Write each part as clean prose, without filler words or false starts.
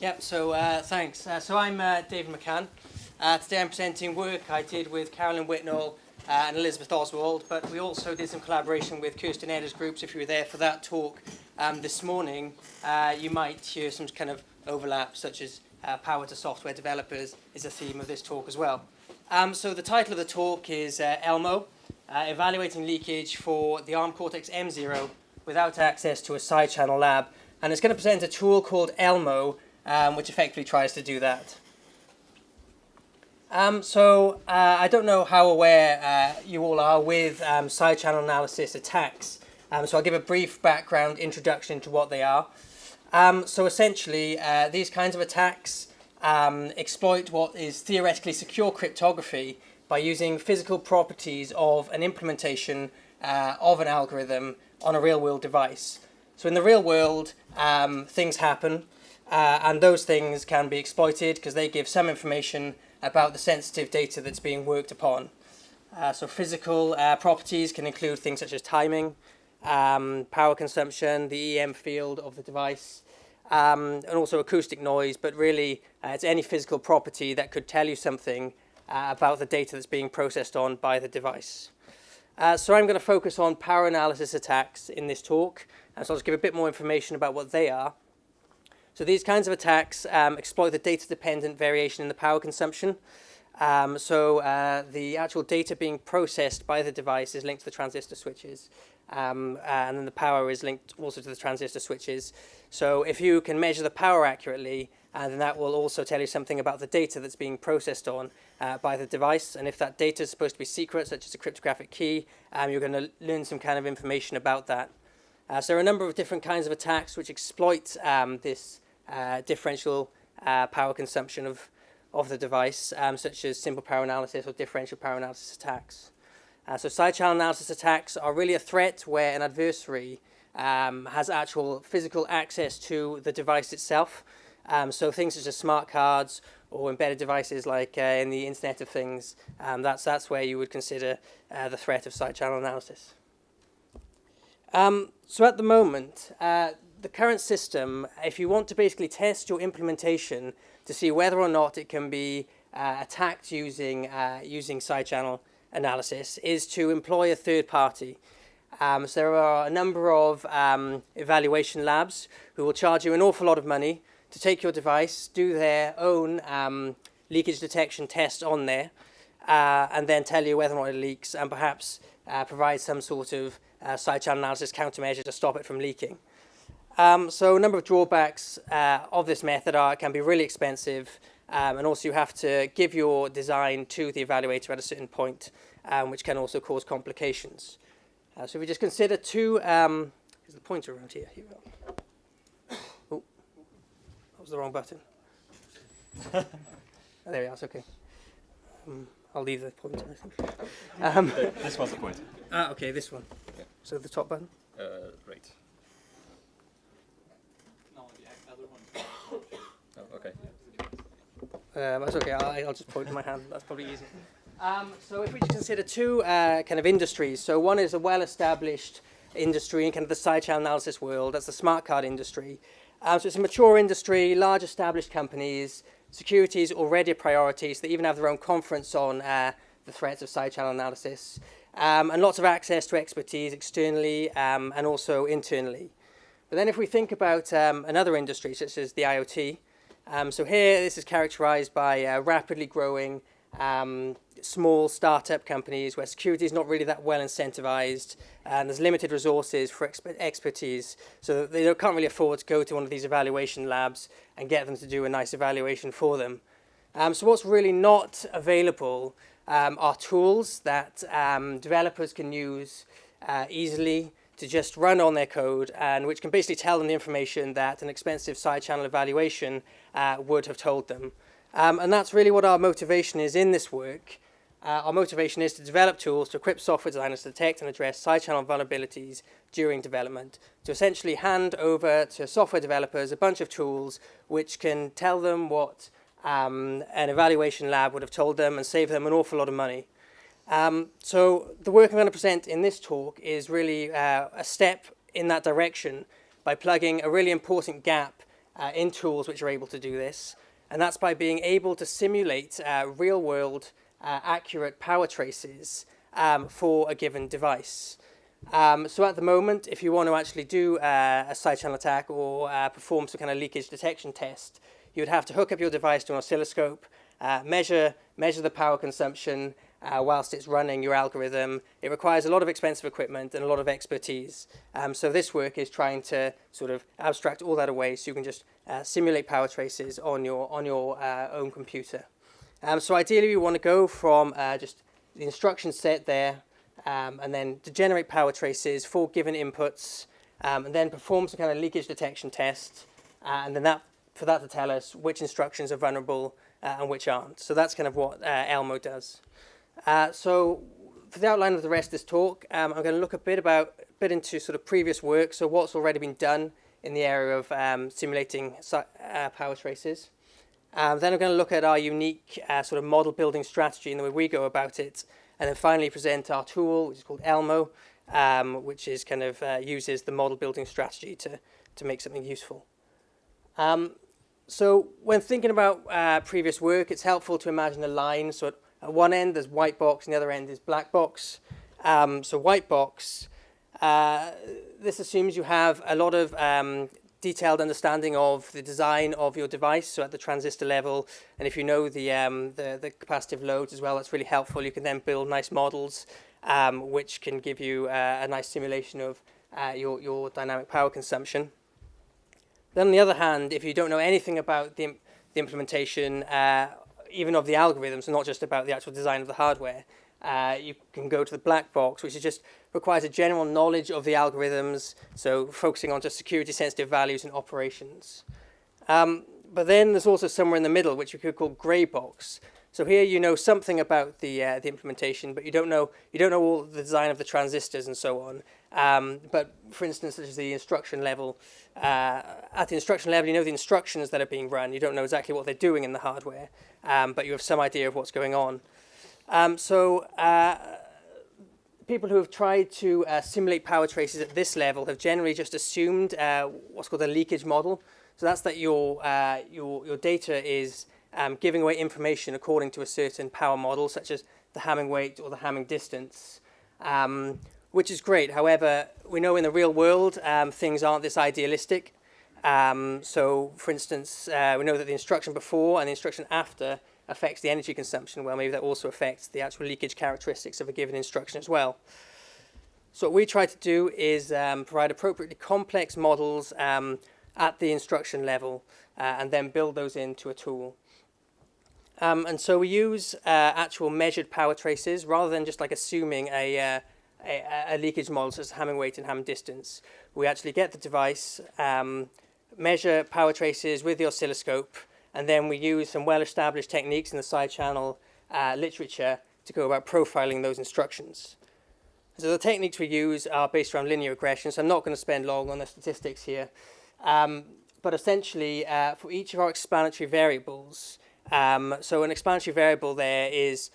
Yep, so thanks. So I'm David McCann. Today I'm presenting work I did with Carolyn Whitnall and Elizabeth Oswald, but we also did some collaboration with Kirsten Edder's groups. If you were there for that talk this morning, you might hear some kind of overlap, such as power to software developers is a theme of this talk as well. So the title of the talk is ELMO, Evaluating Leakage for the ARM Cortex-M0 without access to a side channel lab. And it's going to present a tool called ELMO, which effectively tries to do that. I don't know how aware you all are with side channel analysis attacks. So I'll give a brief background introduction to what they are. So essentially, these kinds of attacks exploit what is theoretically secure cryptography by using physical properties of an implementation of an algorithm on a real-world device. So in the real world, things happen. And those things can be exploited because they give some information about the sensitive data that's being worked upon. So physical properties can include things such as timing, power consumption, the EM field of the device, and also acoustic noise, but really it's any physical property that could tell you something about the data that's being processed on by the device. So I'm going to focus on power analysis attacks in this talk, and so I'll just give a bit more information about what they are. So these kinds of attacks exploit the data-dependent variation in the power consumption. The actual data being processed by the device is linked to the transistor switches, and then the power is linked also to the transistor switches. So if you can measure the power accurately, then that will also tell you something about the data that's being processed on by the device. And if that data is supposed to be secret, such as a cryptographic key, you're going to learn some kind of information about that. So there are a number of different kinds of attacks which exploit this differential power consumption of the device, such as simple power analysis or differential power analysis attacks. So side channel analysis attacks are really a threat where an adversary has actual physical access to the device itself. So things such as smart cards or embedded devices like in the Internet of Things, that's where you would consider the threat of side channel analysis. So at the moment, the current system, if you want to basically test your implementation to see whether or not it can be attacked using side channel analysis, is to employ a third party. So there are a number of evaluation labs who will charge you an awful lot of money to take your device, do their own leakage detection test on there, and then tell you whether or not it leaks, and perhaps provide some sort of side channel analysis countermeasure to stop it from leaking. So a number of drawbacks of this method are it can be really expensive, and also you have to give your design to the evaluator at a certain point, which can also cause complications. So if we just consider two, is the pointer around here? Here we go. Oh, that was the wrong button. Oh, there we are, it's okay. I'll leave the pointer, I think. This was the pointer. Okay, this one. Yeah. So the top button? Right. No, the other one. Oh, okay. That's okay, I'll just point in my hand, that's probably easier. So if we just consider two kind of industries, so one is a well-established industry in kind of the side channel analysis world, that's the smart card industry. So it's a mature industry, large established companies, security is already a priority, so they even have their own conference on the threats of side channel analysis, and lots of access to expertise externally and also internally. But then if we think about another industry, such as the IoT, so here this is characterized by rapidly growing small startup companies where security is not really that well incentivized, and there's limited resources for expertise, so they can't really afford to go to one of these evaluation labs and get them to do a nice evaluation for them. So what's really not available are tools that developers can use easily to just run on their code, and which can basically tell them the information that an expensive side channel evaluation would have told them. And that's really what our motivation is in this work. Our motivation is to develop tools to equip software designers to detect and address side channel vulnerabilities during development, to essentially hand over to software developers a bunch of tools which can tell them what an evaluation lab would have told them and save them an awful lot of money. So the work I'm going to present in this talk is really a step in that direction by plugging a really important gap in tools which are able to do this, and that's by being able to simulate real-world accurate power traces for a given device. So at the moment, if you want to actually do a side channel attack or perform some kind of leakage detection test, you would have to hook up your device to an oscilloscope, measure the power consumption whilst it's running your algorithm. It requires a lot of expensive equipment and a lot of expertise. So this work is trying to sort of abstract all that away so you can just simulate power traces on your own computer. So ideally, we want to go from just the instruction set there, and then to generate power traces for given inputs, and then perform some kind of leakage detection test, and then for that to tell us which instructions are vulnerable and which aren't. So that's kind of what ELMO does. So for the outline of the rest of this talk, I'm going to look a bit into sort of previous work, so what's already been done in the area of simulating power traces. Then I'm going to look at our unique sort of model building strategy and the way we go about it, and then finally present our tool, which is called ELMO, which is kind of uses the model building strategy to make something useful. So when thinking about previous work, it's helpful to imagine a line. So at one end there's white box, and the other end is black box. So white box, this assumes you have a lot of detailed understanding of the design of your device, so at the transistor level, and if you know the capacitive loads as well, that's really helpful. You can then build nice models which can give you a nice simulation of your dynamic power consumption. Then on the other hand, if you don't know anything about the implementation, even of the algorithms, and not just about the actual design of the hardware, you can go to the black box, which is just requires a general knowledge of the algorithms, so focusing on just security sensitive values and operations. But then there's also somewhere in the middle, which we could call gray box. So here you know something about the implementation, but you don't know all the design of the transistors and so on. But for instance, such as the instruction level, at the instruction level, you know the instructions that are being run. You don't know exactly what they're doing in the hardware, but you have some idea of what's going on. People who have tried to simulate power traces at this level have generally just assumed what's called a leakage model. So that's that your data is giving away information according to a certain power model, such as the Hamming weight or the Hamming distance, which is great. However, we know in the real world things aren't this idealistic. So, for instance, we know that the instruction before and the instruction after affects the energy consumption. Well, maybe that also affects the actual leakage characteristics of a given instruction as well. So what we try to do is provide appropriately complex models at the instruction level and then build those into a tool. And so we use actual measured power traces rather than just like assuming a leakage model such as Hamming weight and Hamming distance. We actually get the device, measure power traces with the oscilloscope, and then we use some well-established techniques in the side channel literature to go about profiling those instructions. So the techniques we use are based around linear regression, so I'm not going to spend long on the statistics here. But essentially, for each of our explanatory variables, so an explanatory variable there is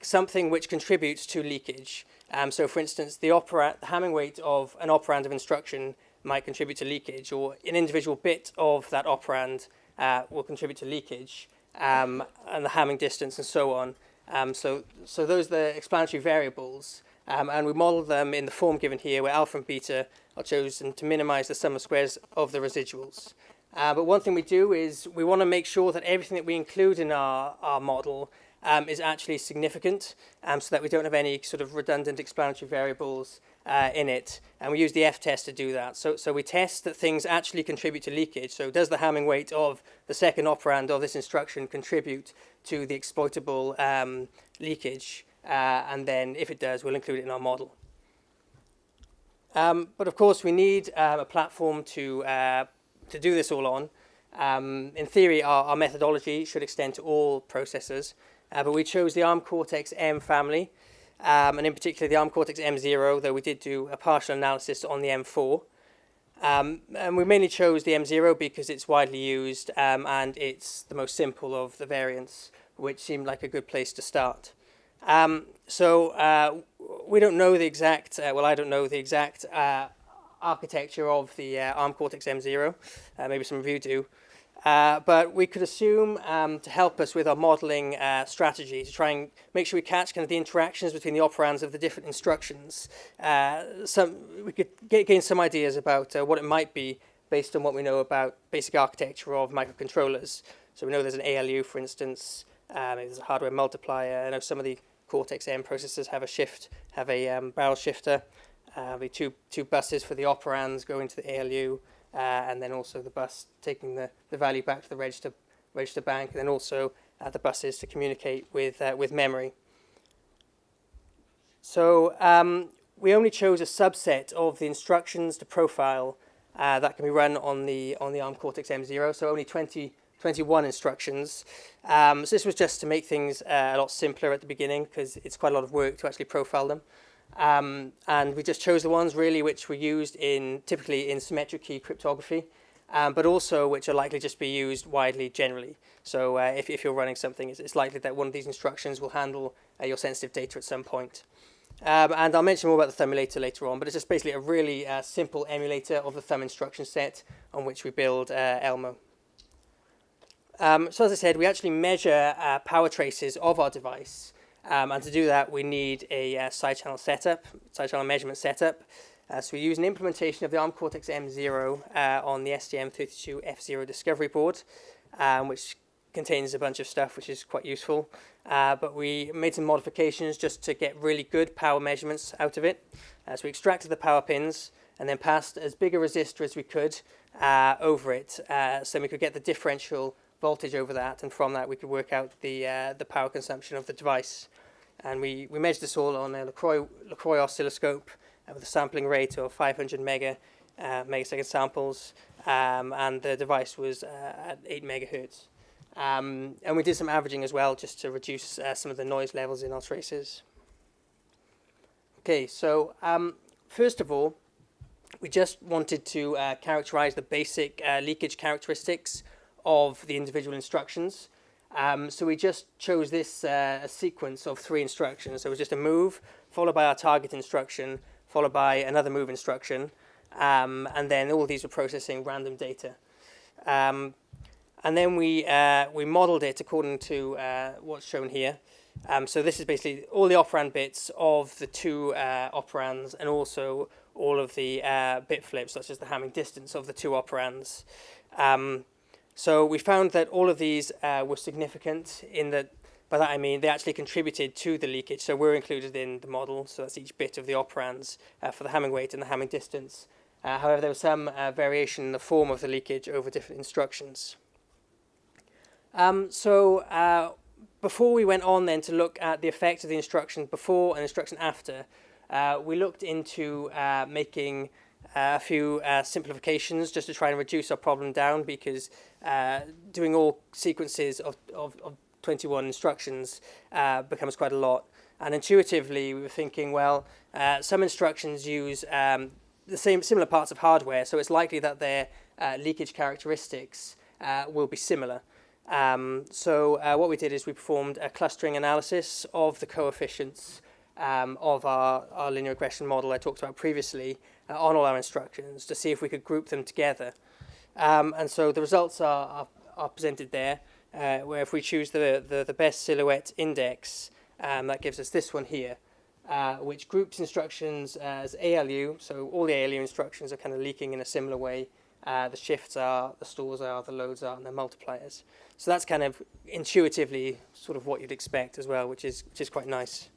something which contributes to leakage. So for instance, the Hamming weight of an operand of instruction might contribute to leakage, or an individual bit of that operand will contribute to leakage, and the Hamming distance and so on. So those are the explanatory variables, and we model them in the form given here, where alpha and beta are chosen to minimize the sum of squares of the residuals. But one thing we do is we want to make sure that everything that we include in our model is actually significant, so that we don't have any sort of redundant explanatory variables in it, and we use the F-test to do that. So we test that things actually contribute to leakage. So does the Hamming weight of the second operand of this instruction contribute to the exploitable leakage? And then if it does, we'll include it in our model. But of course, we need a platform to do this all on. In theory, our methodology should extend to all processors, but we chose the ARM Cortex-M family, and in particular the ARM Cortex-M0, though we did do a partial analysis on the M4. And we mainly chose the M0 because it's widely used and it's the most simple of the variants, which seemed like a good place to start. So we don't know the exact, well, I don't know the exact architecture of the ARM Cortex-M0. Maybe some of you do. But we could assume to help us with our modeling strategy to try and make sure we catch kind of the interactions between the operands of the different instructions. We could gain some ideas about what it might be based on what we know about basic architecture of microcontrollers. So we know there's an ALU, for instance. Maybe there's a hardware multiplier. I know some of the Cortex-M processors have a barrel shifter. The two buses for the operands go into the ALU. And then also the bus taking the value back to the register bank, and then also the buses to communicate with memory. So we only chose a subset of the instructions to profile that can be run on the ARM Cortex-M0, so only 21 instructions. So this was just to make things a lot simpler at the beginning, because it's quite a lot of work to actually profile them. And we just chose the ones really which were used typically in symmetric key cryptography, but also which are likely just be used widely generally. So if you're running something, it's likely that one of these instructions will handle your sensitive data at some point. And I'll mention more about the thumb emulator later on, but it's just basically a really simple emulator of the thumb instruction set on which we build ELMO. So as I said, we actually measure power traces of our device. And to do that, we need a side channel measurement setup. So we use an implementation of the ARM Cortex-M0 on the STM32F0 discovery board, which contains a bunch of stuff which is quite useful. But we made some modifications just to get really good power measurements out of it. So we extracted the power pins and then passed as big a resistor as we could over it, so we could get the differential voltage over that, and from that we could work out the power consumption of the device. And we measured this all on a LaCroix oscilloscope with a sampling rate of 500 megasecond samples, and the device was at 8 megahertz. And we did some averaging as well, just to reduce some of the noise levels in our traces. Okay, so first of all, we just wanted to characterize the basic leakage characteristics of the individual instructions. So we just chose this a sequence of 3 instructions. So it was just a move, followed by our target instruction, followed by another move instruction, and then all of these were processing random data. And then we modeled it according to what's shown here. So this is basically all the operand bits of the 2 operands, and also all of the bit flips, such as the Hamming distance of the 2 operands. So we found that all of these were significant in that, by that I mean they actually contributed to the leakage, so we're included in the model, so that's each bit of the operands for the Hamming weight and the Hamming distance. However, there was some variation in the form of the leakage over different instructions. Before we went on then to look at the effect of the instruction before and instruction after, we looked into making a few simplifications just to try and reduce our problem down, because doing all sequences of 21 instructions becomes quite a lot. And intuitively, we were thinking, well, some instructions use similar parts of hardware, so it's likely that their leakage characteristics will be similar. So what we did is we performed a clustering analysis of the coefficients of our linear regression model I talked about previously on all our instructions to see if we could group them together. And so the results are presented there, where if we choose the best silhouette index, that gives us this one here, which groups instructions as ALU. So all the ALU instructions are kind of leaking in a similar way. The shifts are, the stores are, the loads are, and the multipliers. So that's kind of intuitively sort of what you'd expect as well, which is quite nice.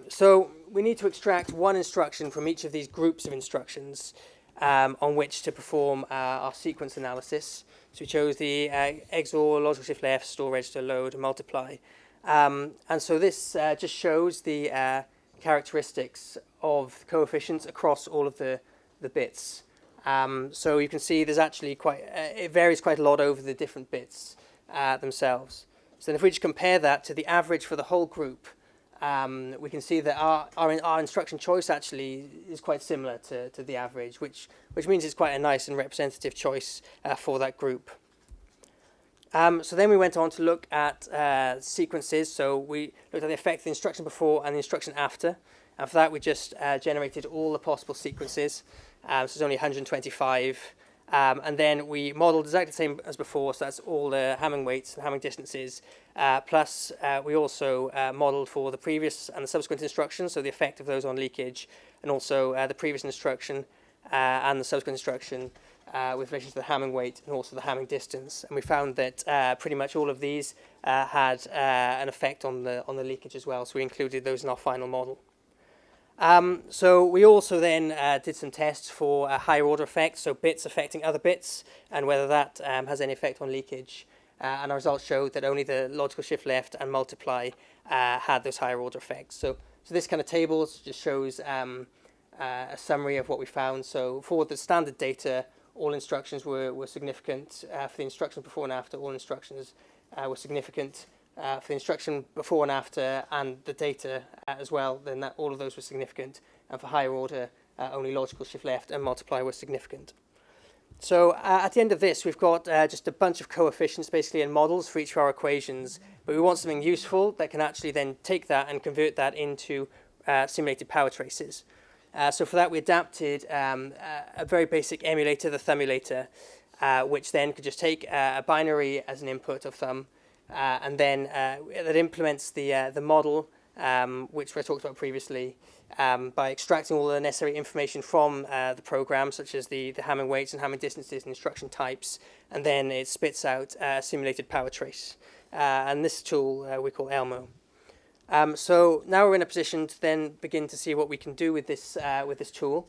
So we need to extract one instruction from each of these groups of instructions on which to perform our sequence analysis. So we chose the XOR, logical shift left, store, register, load, and multiply. And so this just shows the characteristics of coefficients across all of the bits. So you can see there's actually it varies quite a lot over the different bits themselves. So then if we just compare that to the average for the whole group, we can see that our instruction choice actually is quite similar to the average, which means it's quite a nice and representative choice for that group. So then we went on to look at sequences. So we looked at the effect of the instruction before and the instruction after. And for that, we just generated all the possible sequences. So there's only 125. And then we modeled exactly the same as before, so that's all the Hamming weights and Hamming distances. Plus, we also modeled for the previous and the subsequent instructions, so the effect of those on leakage, and also the previous instruction and the subsequent instruction with relation to the Hamming weight and also the Hamming distance. And we found that pretty much all of these had an effect on the leakage as well, so we included those in our final model. So we also then did some tests for higher order effects, so bits affecting other bits, and whether that has any effect on leakage. And our results showed that only the logical shift left and multiply had those higher order effects. So this kind of table just shows a summary of what we found. So for the standard data, all instructions were significant. For the instructions before and after, all instructions were significant. For the instruction before and after, and the data as well, then all of those were significant. And for higher order, only logical shift left and multiply were significant. So at the end of this, we've got just a bunch of coefficients basically and models for each of our equations. But we want something useful that can actually then take that and convert that into simulated power traces. So for that, we adapted a very basic emulator, the thumbulator, which then could just take a binary as an input of thumb. And then that implements the model, which we talked about previously, by extracting all the necessary information from the program, such as the Hamming weights and Hamming distances and instruction types, and then it spits out a simulated power trace. And this tool we call ELMO. So now we're in a position to then begin to see what we can do with this tool.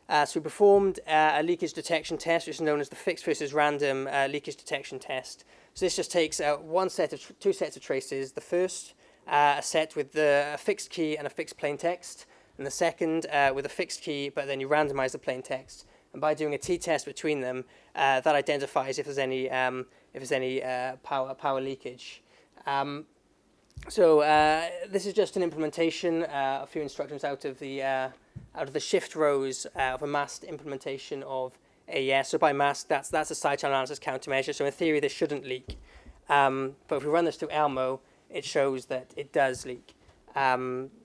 So we performed a leakage detection test, which is known as the fixed versus random leakage detection test. So this just takes two sets of traces. The first, a set with a fixed key and a fixed plain text, and the second with a fixed key, but then you randomize the plain text. And by doing a t-test between them, that identifies if there's any power leakage. So this is just an implementation, a few instructions out of the shift rows of a masked implementation of AES. So by mask, that's a side channel analysis countermeasure. So in theory, this shouldn't leak. But if we run this through ELMO, it shows that it does leak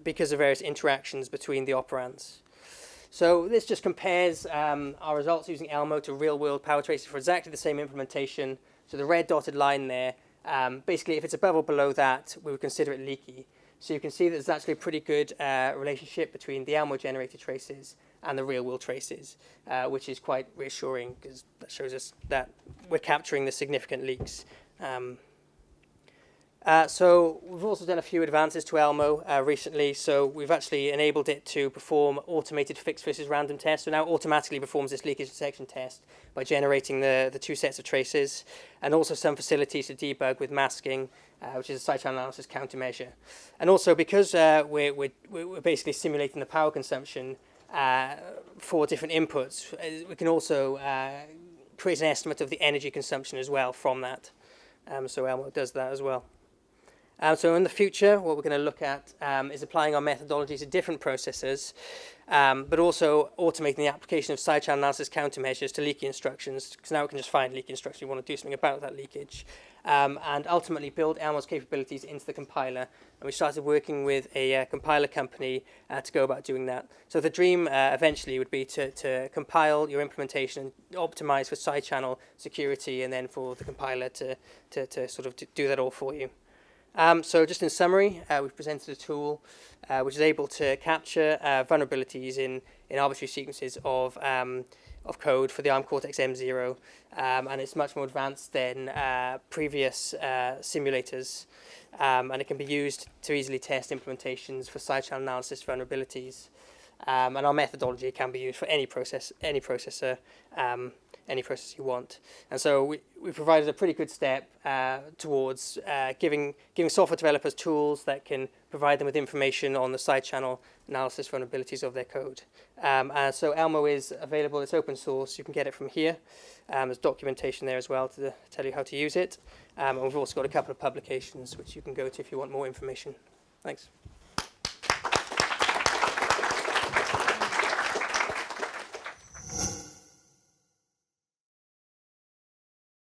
because of various interactions between the operands. So this just compares our results using ELMO to real-world power traces for exactly the same implementation. So the red dotted line there, basically, if it's above or below that, we would consider it leaky. So you can see that there's actually a pretty good relationship between the ELMO-generated traces and the real-world traces, which is quite reassuring because that shows us that we're capturing the significant leaks. So we've also done a few advances to ELMO recently. So we've actually enabled it to perform automated fixed versus random tests. So now automatically performs this leakage detection test by generating the two sets of traces, and also some facilities to debug with masking, which is a side channel analysis countermeasure. And also because we're basically simulating the power consumption for different inputs, we can also create an estimate of the energy consumption as well from that. So ELMO does that as well. So in the future, what we're going to look at is applying our methodologies to different processors, but also automating the application of side channel analysis countermeasures to leaky instructions, because now we can just find leaky instructions. We want to do something about that leakage, and ultimately build ELMO's capabilities into the compiler. And we started working with a compiler company to go about doing that. So the dream eventually would be to compile your implementation and optimize for side channel security, and then for the compiler to sort of do that all for you. So just in summary, we've presented a tool which is able to capture vulnerabilities in arbitrary sequences of code for the ARM Cortex-M0, and it's much more advanced than previous simulators, and it can be used to easily test implementations for side channel analysis vulnerabilities. And our methodology can be used for any processor, any process you want. And so we provided a pretty good step towards giving software developers tools that can provide them with information on the side channel analysis vulnerabilities of their code. And so ELMO is available. It's open source. You can get it from here. There's documentation there as well to tell you how to use it. And we've also got a couple of publications which you can go to if you want more information. Thanks.